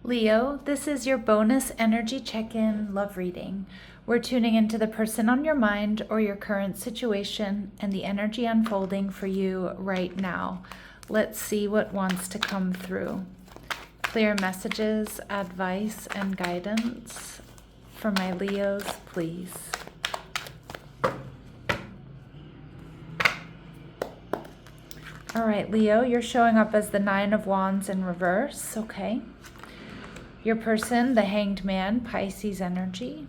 Leo, this is your bonus energy check-in love reading. We're tuning into the person on your mind or your current situation and the energy unfolding for you right now. Let's see what wants to come through. Clear messages, advice, and guidance for my Leos, please. All right, Leo, you're showing up as the Nine of Wands in reverse, okay? Your person, the Hanged Man, Pisces energy.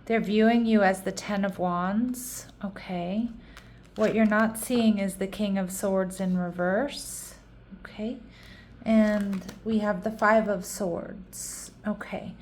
They're viewing you as the Ten of Wands, okay? What you're not seeing is the King of Swords in reverse, okay? And we have the Five of Swords, okay?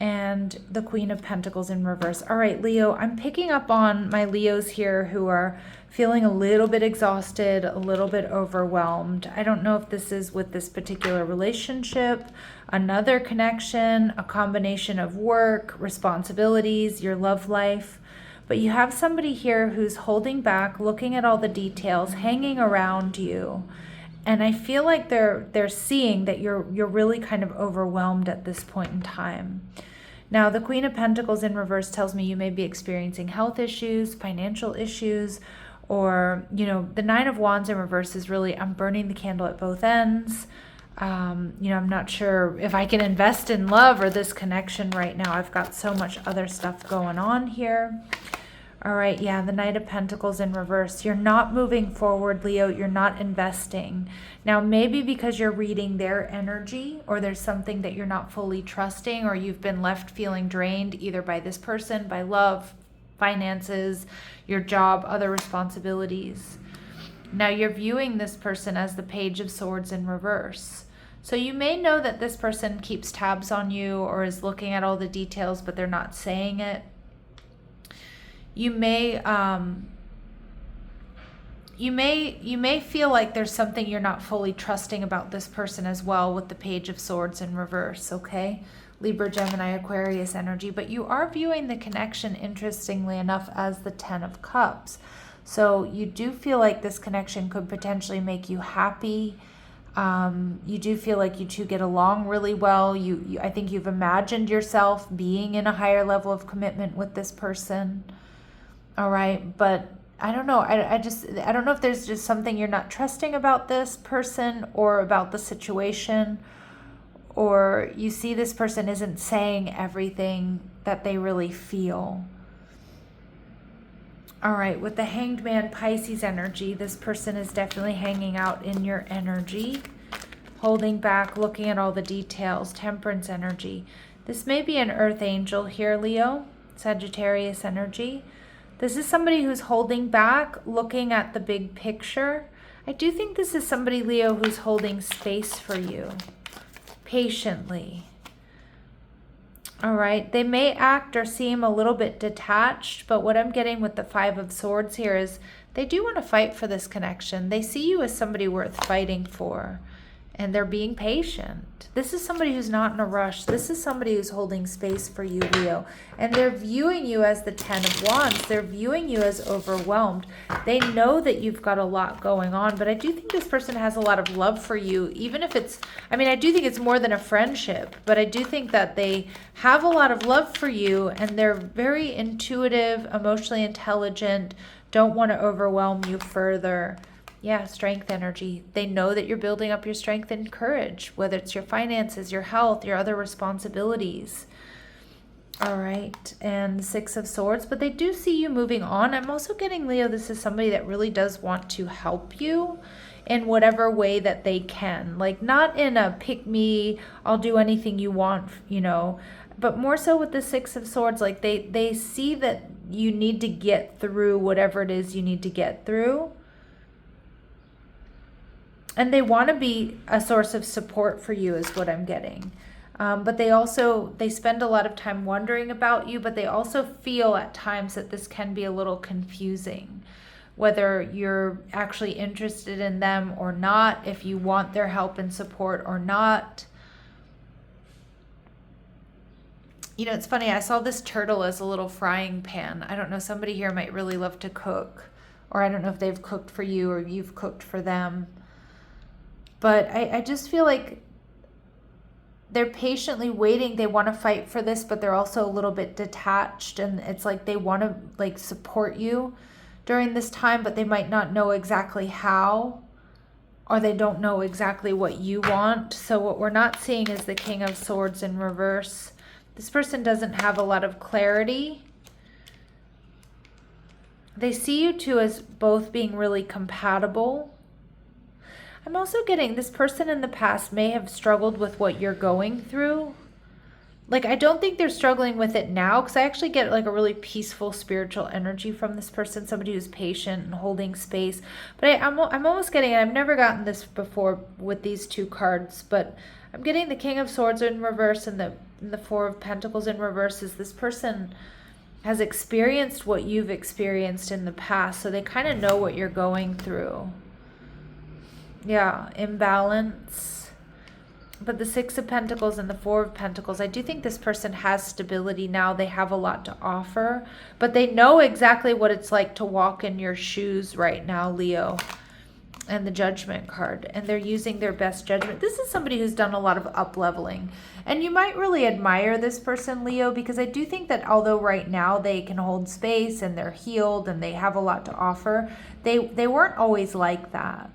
And the Queen of Pentacles in reverse. All right, Leo, I'm picking up on my Leos here who are feeling a little bit exhausted, a little bit overwhelmed. I don't know if this is with this particular relationship, another connection, a combination of work, responsibilities, your love life. But you have somebody here who's holding back, looking at all the details, hanging around you. And I feel like they're seeing that you're really kind of overwhelmed at this point in time. Now, the Queen of Pentacles in reverse tells me you may be experiencing health issues, financial issues, or, the Nine of Wands in reverse is really, I'm burning the candle at both ends. I'm not sure if I can invest in love or this connection right now. I've got so much other stuff going on here. All right, yeah, the Knight of Pentacles in reverse. You're not moving forward, Leo. You're not investing. Now, maybe because you're reading their energy, or there's something that you're not fully trusting, or you've been left feeling drained either by this person, by love, finances, your job, other responsibilities. Now, you're viewing this person as the Page of Swords in reverse. So you may know that this person keeps tabs on you or is looking at all the details, but they're not saying it. You may feel like there's something you're not fully trusting about this person as well with the Page of Swords in reverse, okay? Libra, Gemini, Aquarius energy, but you are viewing the connection, interestingly enough, as the Ten of Cups. So you do feel like this connection could potentially make you happy. You do feel like you two get along really well. I think you've imagined yourself being in a higher level of commitment with this person. All right, but I don't know. I don't know if there's just something you're not trusting about this person or about the situation, or you see this person isn't saying everything that they really feel. All right, with the Hanged Man, Pisces energy, this person is definitely hanging out in your energy, holding back, looking at all the details. Temperance energy. This may be an Earth angel here, Leo. Sagittarius energy. This is somebody who's holding back, looking at the big picture. I do think this is somebody, Leo, who's holding space for you patiently. All right. They may act or seem a little bit detached, but what I'm getting with the Five of Swords here is they do want to fight for this connection. They see you as somebody worth fighting for, and they're being patient. This is somebody who's not in a rush. This is somebody who's holding space for you, Leo. And they're viewing you as the Ten of Wands. They're viewing you as overwhelmed. They know that you've got a lot going on, but I do think this person has a lot of love for you, even if it's, I do think it's more than a friendship, but I do think that they have a lot of love for you, and they're very intuitive, emotionally intelligent, don't want to overwhelm you further. Yeah, strength energy. They know that you're building up your strength and courage, whether it's your finances, your health, your other responsibilities. All right, and Six of Swords, but they do see you moving on. I'm also getting, Leo, this is somebody that really does want to help you in whatever way that they can. Like, not in a pick me, I'll do anything you want, but more so with the Six of Swords, like they see that you need to get through whatever it is you need to get through. And they want to be a source of support for you is what I'm getting. But they spend a lot of time wondering about you, but they also feel at times that this can be a little confusing, whether you're actually interested in them or not, if you want their help and support or not. It's funny, I saw this turtle as a little frying pan. I don't know, somebody here might really love to cook, or I don't know if they've cooked for you or you've cooked for them. But I just feel like they're patiently waiting. They want to fight for this, but they're also a little bit detached, and it's like they want to like support you during this time, but they might not know exactly how, or they don't know exactly what you want. So what we're not seeing is the King of Swords in reverse. This person doesn't have a lot of clarity. They see you two as both being really compatible. I'm also getting this person in the past may have struggled with what you're going through. Like, I don't think they're struggling with it now, because I actually get like a really peaceful spiritual energy from this person, somebody who's patient and holding space. But I'm almost getting, and I've never gotten this before with these two cards, but I'm getting the King of Swords in reverse and the Four of Pentacles in reverse. Is this person has experienced what you've experienced in the past, so they kind of know what you're going through. Yeah, imbalance. But the Six of Pentacles and the Four of Pentacles, I do think this person has stability now. They have a lot to offer, but they know exactly what it's like to walk in your shoes right now, Leo. And the Judgment card, and they're using their best judgment. This is somebody who's done a lot of up-leveling, and you might really admire this person, Leo, because I do think that although right now they can hold space and they're healed and they have a lot to offer, they weren't always like that.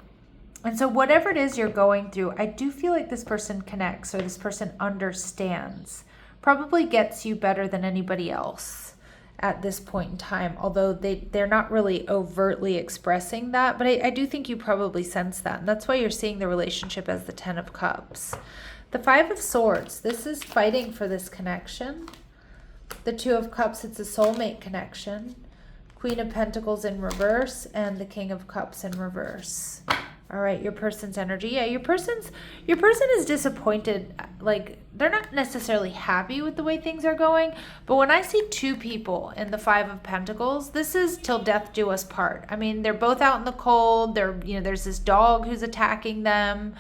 And so whatever it is you're going through, I do feel like this person connects, or this person understands, probably gets you better than anybody else at this point in time, although they're not really overtly expressing that. But I do think you probably sense that, and that's why you're seeing the relationship as the Ten of Cups. The Five of Swords, this is fighting for this connection. The Two of Cups, it's a soulmate connection. Queen of Pentacles in reverse, and the King of Cups in reverse. All right, your person's energy. Yeah, your person is disappointed. Like, they're not necessarily happy with the way things are going. But when I see two people in the Five of Pentacles, this is till death do us part. I mean, they're both out in the cold. There's this dog who's attacking them.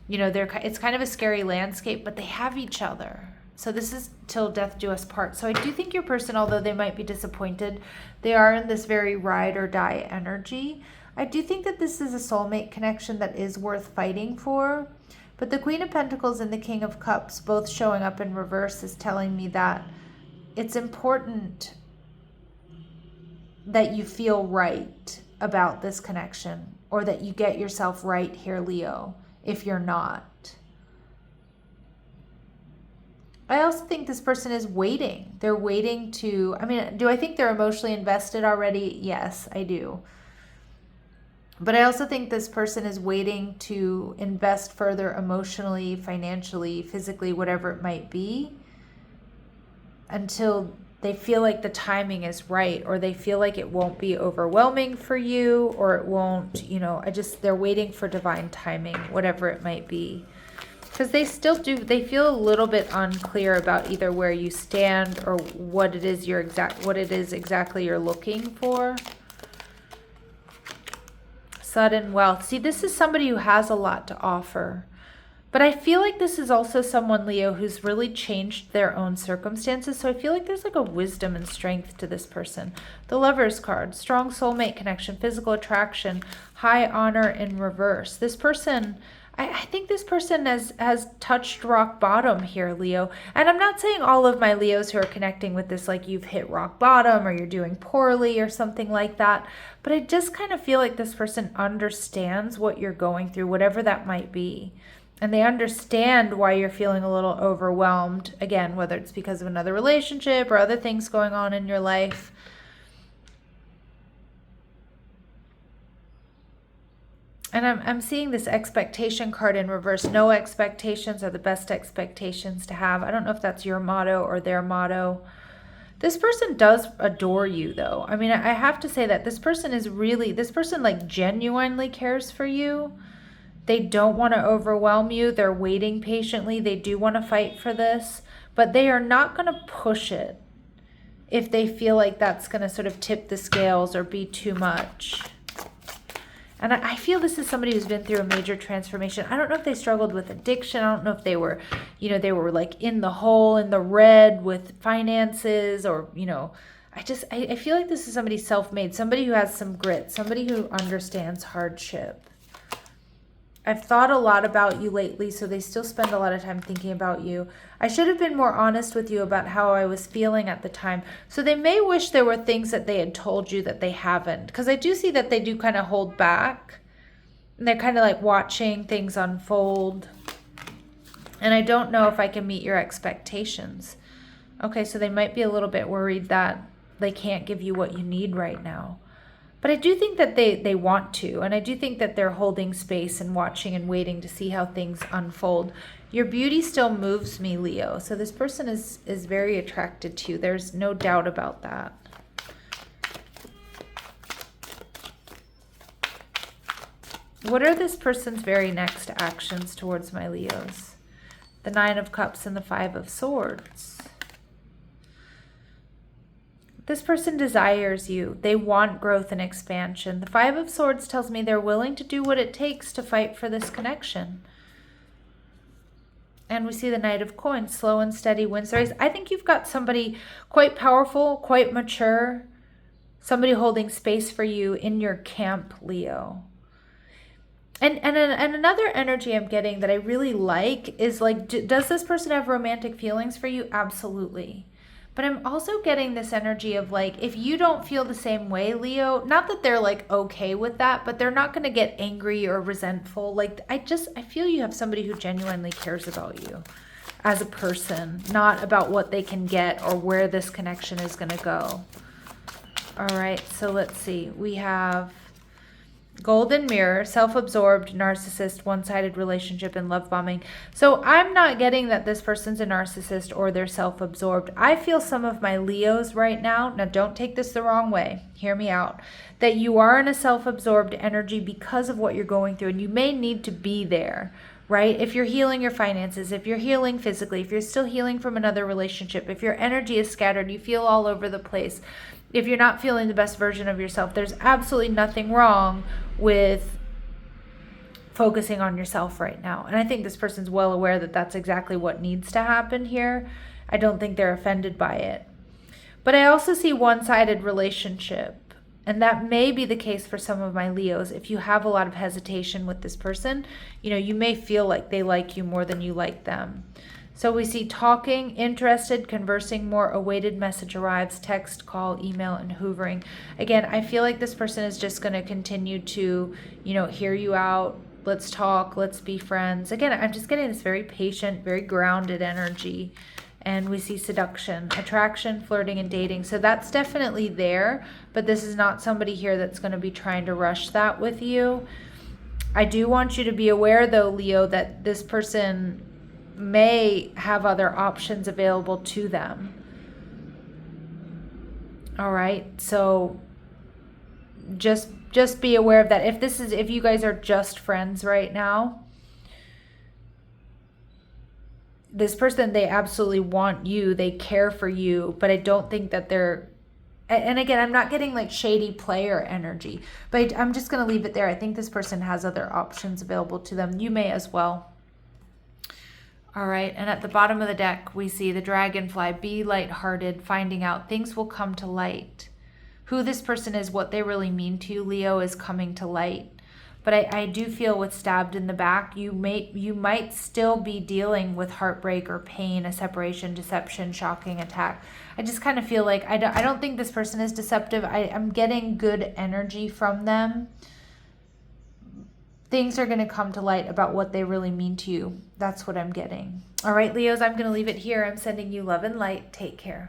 It's kind of a scary landscape, but they have each other. So this is till death do us part. So I do think your person, although they might be disappointed, they are in this very ride or die energy. I do think that this is a soulmate connection that is worth fighting for. But the Queen of Pentacles and the King of Cups both showing up in reverse is telling me that it's important that you feel right about this connection, or that you get yourself right here, Leo, if you're not. I also think this person is waiting. They're waiting to, do I think they're emotionally invested already? Yes, I do. But I also think this person is waiting to invest further emotionally, financially, physically, whatever it might be, until they feel like the timing is right, or they feel like it won't be overwhelming for you, or it won't, they're waiting for divine timing, whatever it might be. Because they feel a little bit unclear about either where you stand or what it is exactly you're looking for. Sudden wealth. See, this is somebody who has a lot to offer. But I feel like this is also someone, Leo, who's really changed their own circumstances. So I feel like there's like a wisdom and strength to this person. The Lovers card, strong soulmate connection, physical attraction, high honor in reverse. This person, I think this person has touched rock bottom here, Leo. And I'm not saying all of my Leos who are connecting with this, like you've hit rock bottom or you're doing poorly or something like that. But I just kind of feel like this person understands what you're going through, whatever that might be. And they understand why you're feeling a little overwhelmed. Again, whether it's because of another relationship or other things going on in your life. And I'm seeing this expectation card in reverse. No expectations are the best expectations to have. I don't know if that's your motto or their motto. This person does adore you, though. I mean, I have to say that this person like genuinely cares for you. They don't want to overwhelm you. They're waiting patiently. They do want to fight for this, but they are not going to push it if they feel like that's going to sort of tip the scales or be too much. And I feel this is somebody who's been through a major transformation. I don't know if they struggled with addiction. I don't know if they were, they were like in the hole, in the red with finances, or, I feel like this is somebody self-made, somebody who has some grit, somebody who understands hardship. I've thought a lot about you lately, so they still spend a lot of time thinking about you. I should have been more honest with you about how I was feeling at the time. So they may wish there were things that they had told you that they haven't, because I do see that they do kind of hold back. And they're kind of like watching things unfold. And I don't know if I can meet your expectations. Okay, so they might be a little bit worried that they can't give you what you need right now. But I do think that they want to, and I do think that they're holding space and watching and waiting to see how things unfold. Your beauty still moves me, Leo. So this person is very attracted to you. There's no doubt about that. What are this person's very next actions towards my Leos? The Nine of Cups and the Five of Swords. This person desires you. They want growth and expansion. The Five of Swords tells me they're willing to do what it takes to fight for this connection. And we see the Knight of Coins, slow and steady wins the race. I think you've got somebody quite powerful, quite mature, somebody holding space for you in your camp, Leo. And another energy I'm getting that I really like is like, does this person have romantic feelings for you? Absolutely. But I'm also getting this energy of like, if you don't feel the same way, Leo, not that they're like okay with that, but they're not going to get angry or resentful. Like, I feel you have somebody who genuinely cares about you as a person, not about what they can get or where this connection is going to go. All right, so let's see. We have Golden Mirror, self-absorbed, narcissist, one-sided relationship, and love bombing. So I'm not getting that this person's a narcissist or they're self-absorbed. I feel some of my Leos right now don't take this the wrong way, hear me out, that you are in a self-absorbed energy because of what you're going through, and you may need to be there, right? If you're healing your finances, if you're healing physically, if you're still healing from another relationship, if your energy is scattered, you feel all over the place, if you're not feeling the best version of yourself, there's absolutely nothing wrong with focusing on yourself right now. And I think this person's well aware that that's exactly what needs to happen here. I don't think they're offended by it. But I also see one-sided relationship. And that may be the case for some of my Leos. If you have a lot of hesitation with this person, you may feel like they like you more than you like them. So we see talking, interested, conversing more, awaited message arrives, text, call, email, and hoovering. Again, I feel like this person is just going to continue to, hear you out. Let's talk. Let's be friends. Again, I'm just getting this very patient, very grounded energy. And we see seduction, attraction, flirting, and dating. So that's definitely there, but this is not somebody here that's going to be trying to rush that with you. I do want you to be aware, though, Leo, that this person may have other options available to them. All right, so just be aware of that. If you guys are just friends right now, this person, they absolutely want you, they care for you, but I don't think that they're, and again, I'm not getting like shady player energy, but I'm just going to leave it there. I think this person has other options available to them. You may as well. All right, and at the bottom of the deck, we see the dragonfly. Be lighthearted, finding out. Things will come to light. Who this person is, what they really mean to you, Leo, is coming to light. But I do feel with stabbed in the back, you might still be dealing with heartbreak or pain, a separation, deception, shocking attack. I just kind of feel like I don't think this person is deceptive. I'm getting good energy from them. Things are going to come to light about what they really mean to you. That's what I'm getting. All right, Leos, I'm going to leave it here. I'm sending you love and light. Take care.